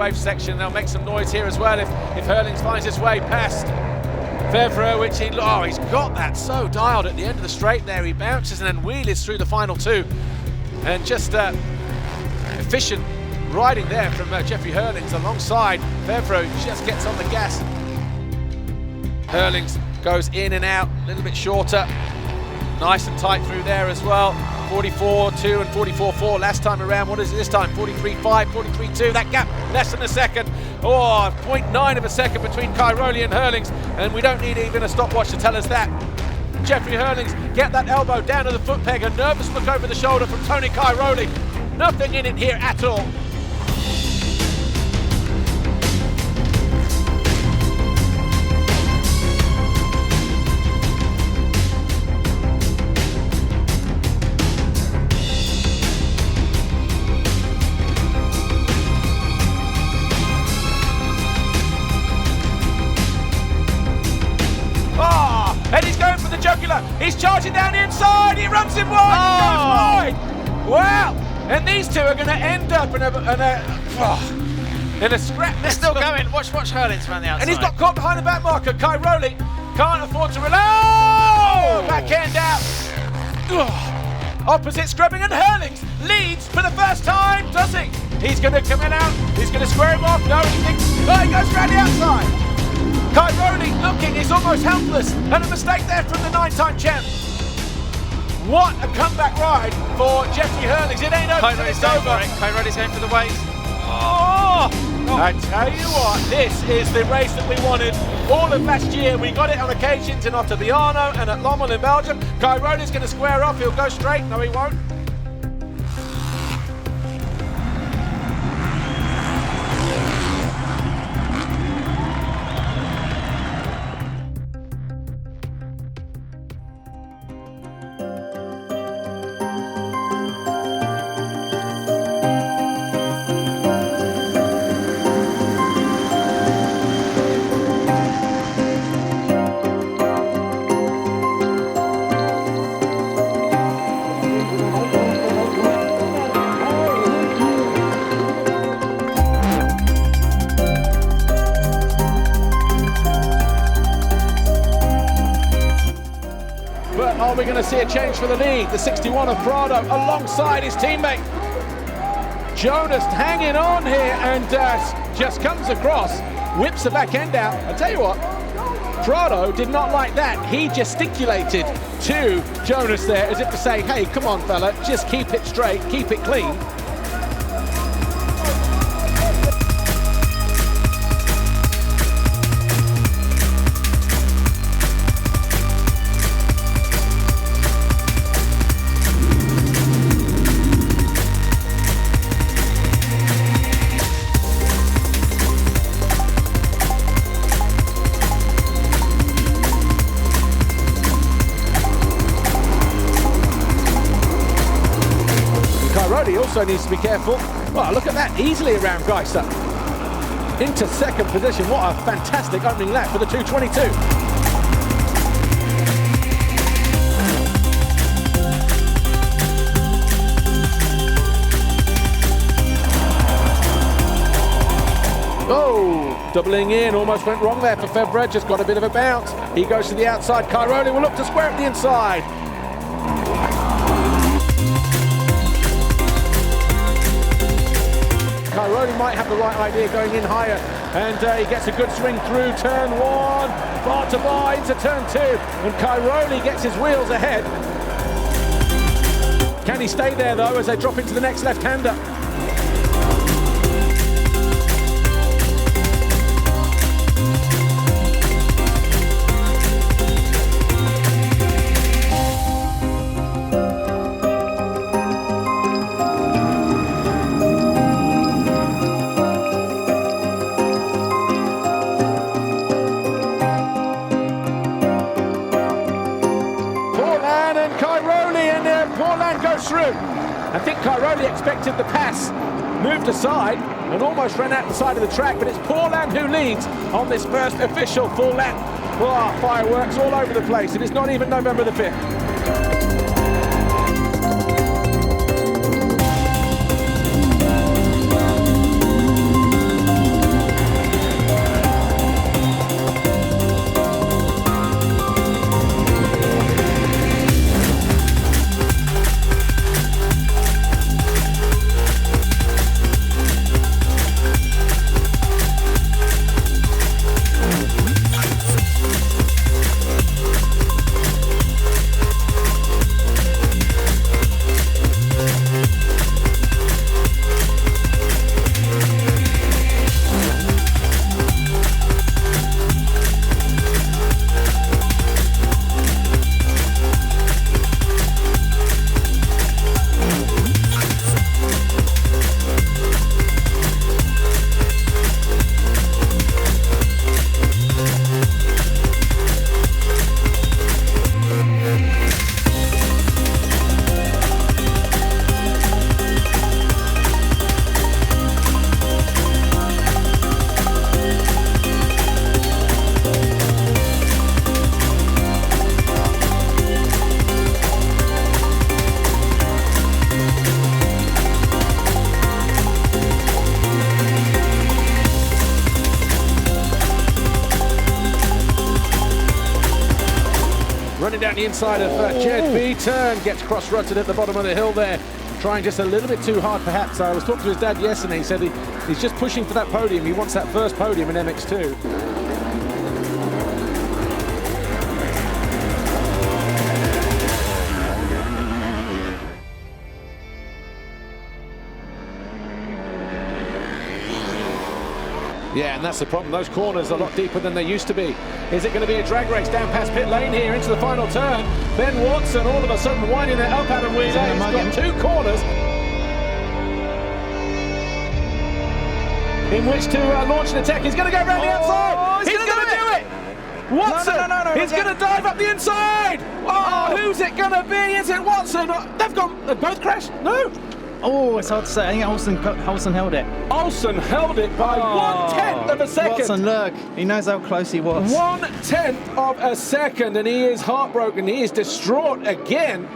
wave section. They'll make some noise here as well if Hurlings finds his way past Fevre, which he's got that so dialed at the end of the straight there. He bounces and then wheelies through the final two. And just efficient riding there from Jeffrey Hurlings alongside Fevre, just gets on the gas. Hurlings goes in and out, a little bit shorter. Nice and tight through there as well. 44.2 and 44.4 last time around. What is it this time? 43.5, 43.2. That gap less than a second. Oh, 0.9 of a second between Cairoli and Hurlings, and we don't need even a stopwatch to tell us that. Jeffrey Hurlings get that elbow down to the foot peg. A nervous look over the shoulder from Tony Cairoli. Nothing in it here at all. And he's going for the jugular. He's charging down the inside. He runs him wide. He goes wide. Wow. And these two are going to end up in a scrap. They're still going. Watch Hurlings around the outside. And he's got caught behind the back marker. Cairoli can't afford to rely. Oh! Backhand out. Opposite scrubbing, and Hurlings leads for the first time, does he? He's going to come in out. He's going to square him off. No, he thinks. Oh, he goes around the outside. Cairoli looking, he's almost helpless, and a mistake there from the 9-time champ. What a comeback ride for Jeffrey Hurlings. It ain't over till it's over. Cairoli's going for the waves. Oh! I tell you what, this is the race that we wanted all of last year. We got it on occasions in Ottaviano and at Lommel in Belgium. Cairoli's going to square off, he'll go straight. No, he won't. Are we going to see a change for the lead? The 61 of Prado alongside his teammate. Jonas hanging on here and just comes across, whips the back end out. I tell you what, Prado did not like that. He gesticulated to Jonas there as if to say, hey, come on fella, just keep it straight, keep it clean. He also needs to be careful. Well, look at that, easily around Geister. Into second position. What a fantastic opening lap for the 222. Oh, doubling in, almost went wrong there for Fevre, just got a bit of a bounce. He goes to the outside. Cairoli will look to square up the inside. Cairoli might have the right idea going in higher, and he gets a good swing through turn one, bar to bar into turn two, and Cairoli gets his wheels ahead. Can he stay there though as they drop into the next left-hander? Goes through. I think Cairoli expected the pass, moved aside and almost ran out the side of the track, but it's Paulin who leads on this first official full lap. Oh, fireworks all over the place, and it's not even November the 5th. down the inside of Jed Beaton, gets cross-rutted at the bottom of the hill there, trying just a little bit too hard perhaps. I was talking to his dad yesterday, he said he's just pushing for that podium, he wants that first podium in MX2. Yeah, and that's the problem. Those corners are a lot deeper than they used to be. Is it going to be a drag race down past pit lane here into the final turn? Ben Watson all of a sudden winding it up Adam Wheeler. He's got two corners in which to launch an attack. He's going to go around the outside. He's going to do it. Watson, no, he's going to dive up the inside. Oh, who's it going to be? Is it Watson? They've both crashed. No. Oh, it's hard to say. I think Olsen held it. Olsen held it by 1/10 of a second. Watson, look, he knows how close he was. 1/10 of a second, and he is heartbroken. He is distraught again.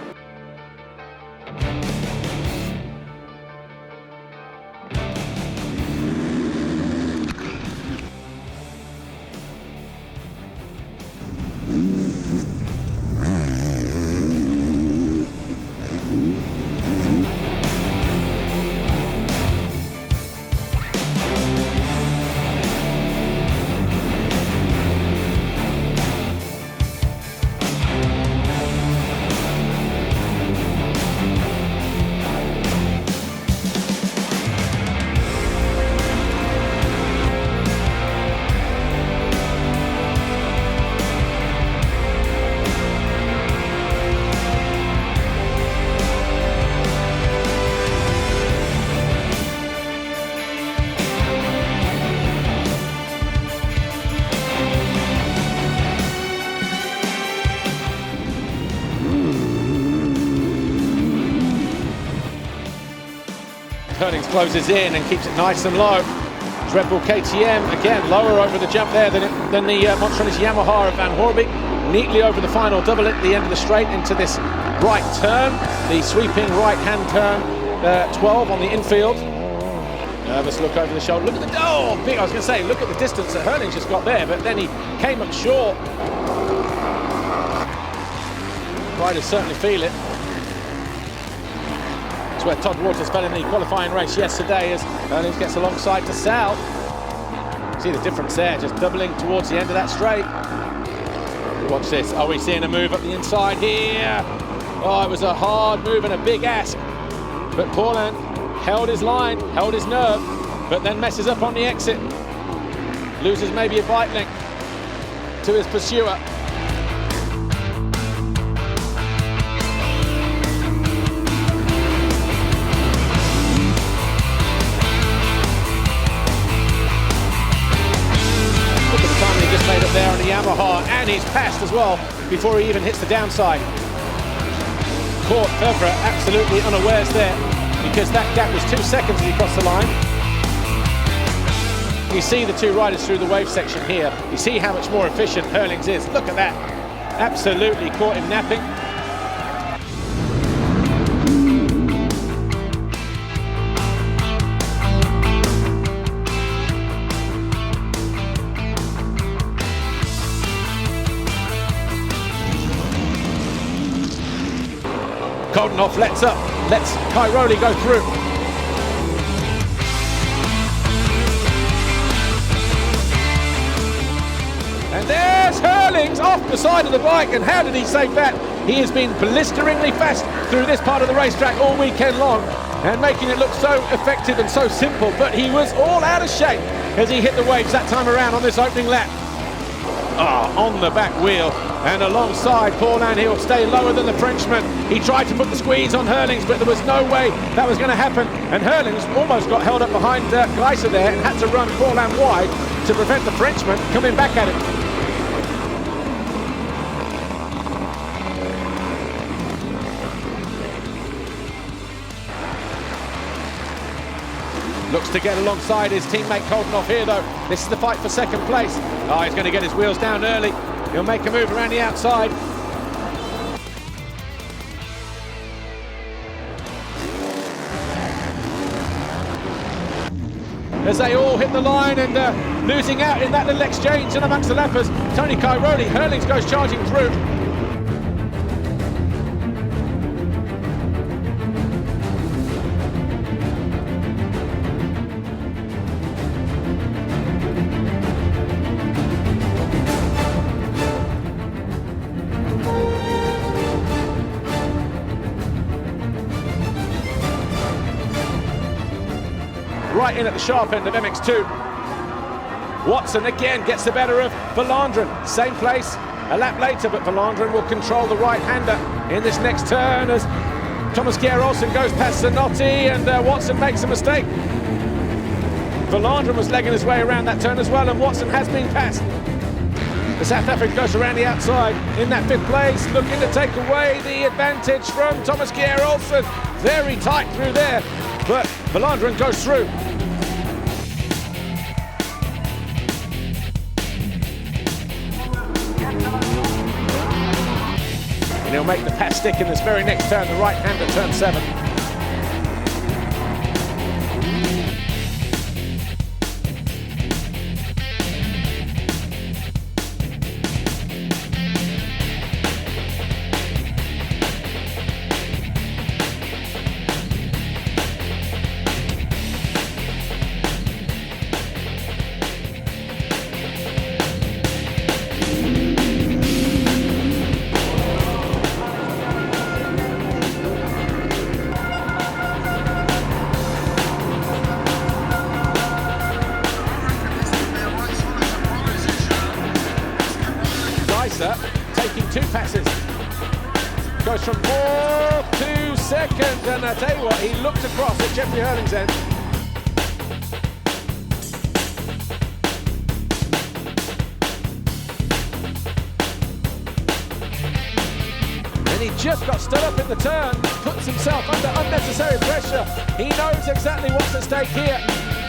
Hurlings closes in and keeps it nice and low. Red Bull KTM again lower over the jump there than the Montreal's Yamaha of Van Hoorbeek. Neatly over the final double at the end of the straight into this right turn, the sweeping right hand turn 12 on the infield. Nervous look over the shoulder. Look at the I was going to say, look at the distance that Hurlings just got there, but then he came up short. Riders certainly feel it. Where Todd Waters fell in the qualifying race yesterday as Hurlings gets alongside to Sal. See the difference there, just doubling towards the end of that straight. Watch this, are we seeing a move up the inside here? Oh, it was a hard move and a big ask. But Paulin held his line, held his nerve, but then messes up on the exit. Loses maybe a bike length to his pursuer. Made up there on the Yamaha, and he's passed as well before he even hits the downside. Caught Fevre absolutely unawares there because that gap was 2 seconds as he crossed the line. You see the two riders through the wave section here. You see how much more efficient Hurlings is. Look at that. Absolutely caught him napping. Koldenoff lets Cairoli go through. And there's Hurlings off the side of the bike, and how did he save that? He has been blisteringly fast through this part of the racetrack all weekend long and making it look so effective and so simple, but he was all out of shape as he hit the waves that time around on this opening lap. On the back wheel and alongside Paulin, he'll stay lower than the Frenchman. He tried to put the squeeze on Hurlings, but there was no way that was going to happen, and Hurlings almost got held up behind Gleiser there and had to run Paulin wide to prevent the Frenchman coming back at him. Looks to get alongside his teammate Koldenoff here though. This is the fight for second place. Oh, he's going to get his wheels down early. He'll make a move around the outside. As they all hit the line and losing out in that little exchange and amongst the lappers, Tony Cairoli, Hurlings goes charging through. right in at the sharp end of MX2. Watson again gets the better of Valandren. Same place a lap later, but Valandren will control the right-hander in this next turn as Thomas Geir-Olsen goes past Zanotti and Watson makes a mistake. Valandren was legging his way around that turn as well, and Watson has been passed. The South African goes around the outside in that 5th place, looking to take away the advantage from Thomas Geir-Olsen. Very tight through there, but Valandren goes through. And he'll make the pass stick in this very next turn, the right-hander, turn 7. Taking 2 passes, goes from 4th to 2nd, and I tell you what, he looked across at Jeffrey Hurling's end. And he just got stood up in the turn, puts himself under unnecessary pressure. He knows exactly what's at stake here.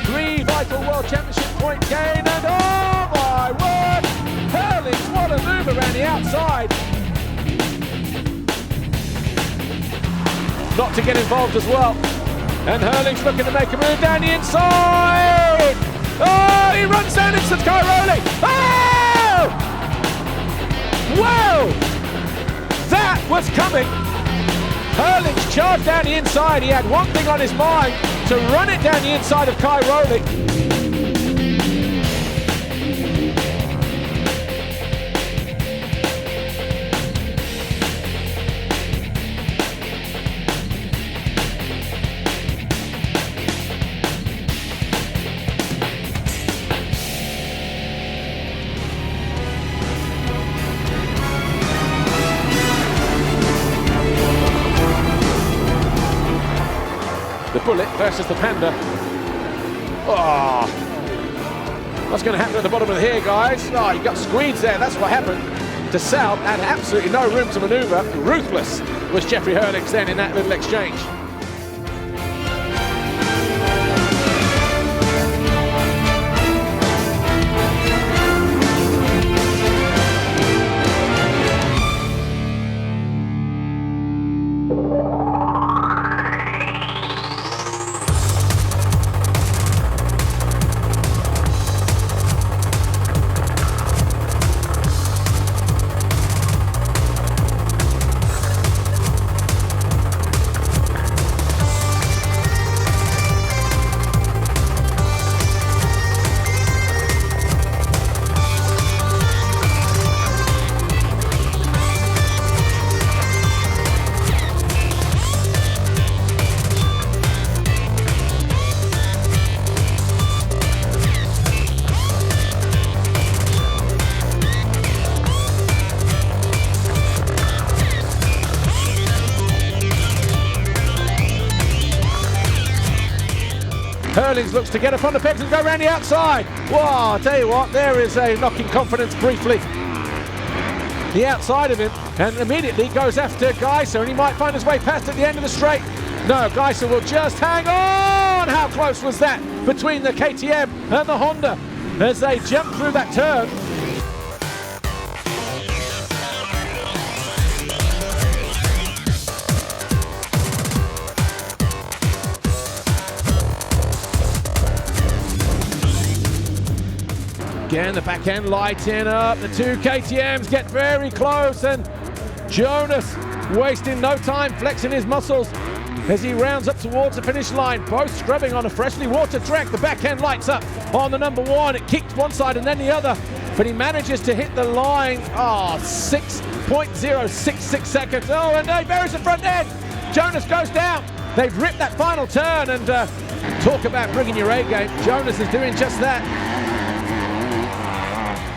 3 vital World Championship point gain, and oh my word! Hurlings, what a move around the outside. Not to get involved as well. And Hurlings looking to make a move down the inside. Oh, he runs down into Cairoli. Oh! Wow! That was coming. Hurlings charged down the inside. He had one thing on his mind, to run it down the inside of Cairoli. The Bullet versus the Panda. Oh, what's going to happen at the bottom of here, guys? Oh, you got squeezed there. That's what happened. De South had absolutely no room to manoeuvre. Ruthless was Jeffrey Hurlings then in that little exchange. Hurlings looks to get up on the pegs and go around the outside. Wow, I'll tell you what, there is a knocking confidence briefly. The outside of him, and immediately goes after Geiser, and he might find his way past at the end of the straight. No, Geiser will just hang on. How close was that between the KTM and the Honda as they jump through that turn? Again, the back end lighting up. The 2 KTMs get very close, and Jonas wasting no time, flexing his muscles as he rounds up towards the finish line. Both scrubbing on a freshly watered track. The back end lights up on the number 1. It kicked one side and then the other, but he manages to hit the line. 6.066 seconds. Oh, and he buries the front end. Jonas goes down. They've ripped that final turn, and Talk about bringing your A game. Jonas is doing just that.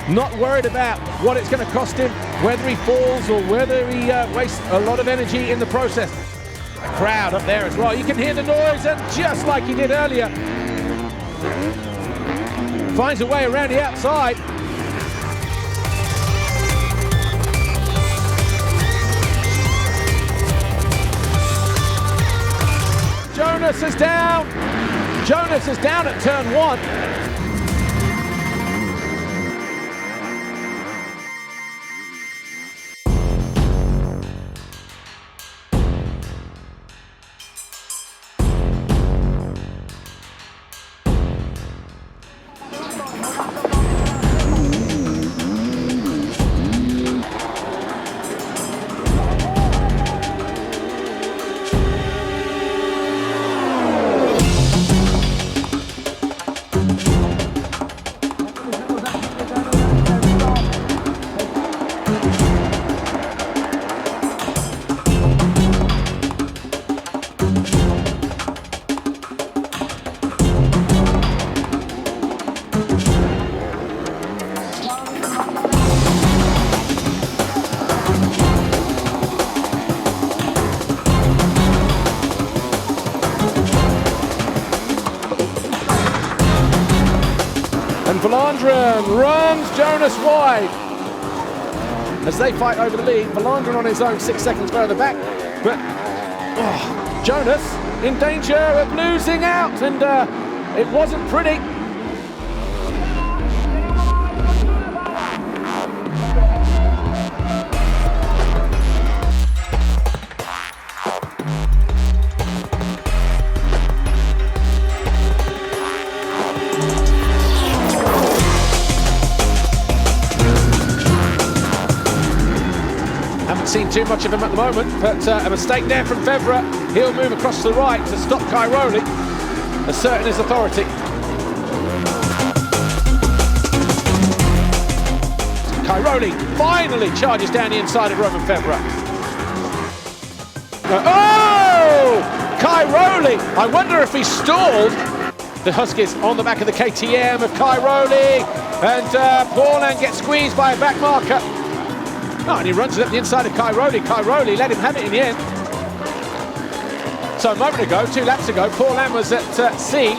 Not worried about what it's going to cost him, whether he falls or whether he wastes a lot of energy in the process. A crowd up there as well. You can hear the noise, and just like he did earlier, finds a way around the outside. Jonas is down. Jonas is down at turn 1. And Valandren runs Jonas wide as they fight over the lead. Valandren on his own 6 seconds further back, but Jonas in danger of losing out, and it wasn't pretty. Haven't seen too much of him at the moment, but a mistake there from Fevra. He'll move across to the right to stop Cairoli, asserting his authority. Cairoli finally charges down the inside of Roman Fevra. Oh! Cairoli! I wonder if he stalled. The Huskies on the back of the KTM of Cairoli, and Paulin gets squeezed by a back marker. Oh, and he runs it up the inside of Cairoli. Cairoli let him have it in the end. So a moment ago, 2 laps ago, Paulin was at C.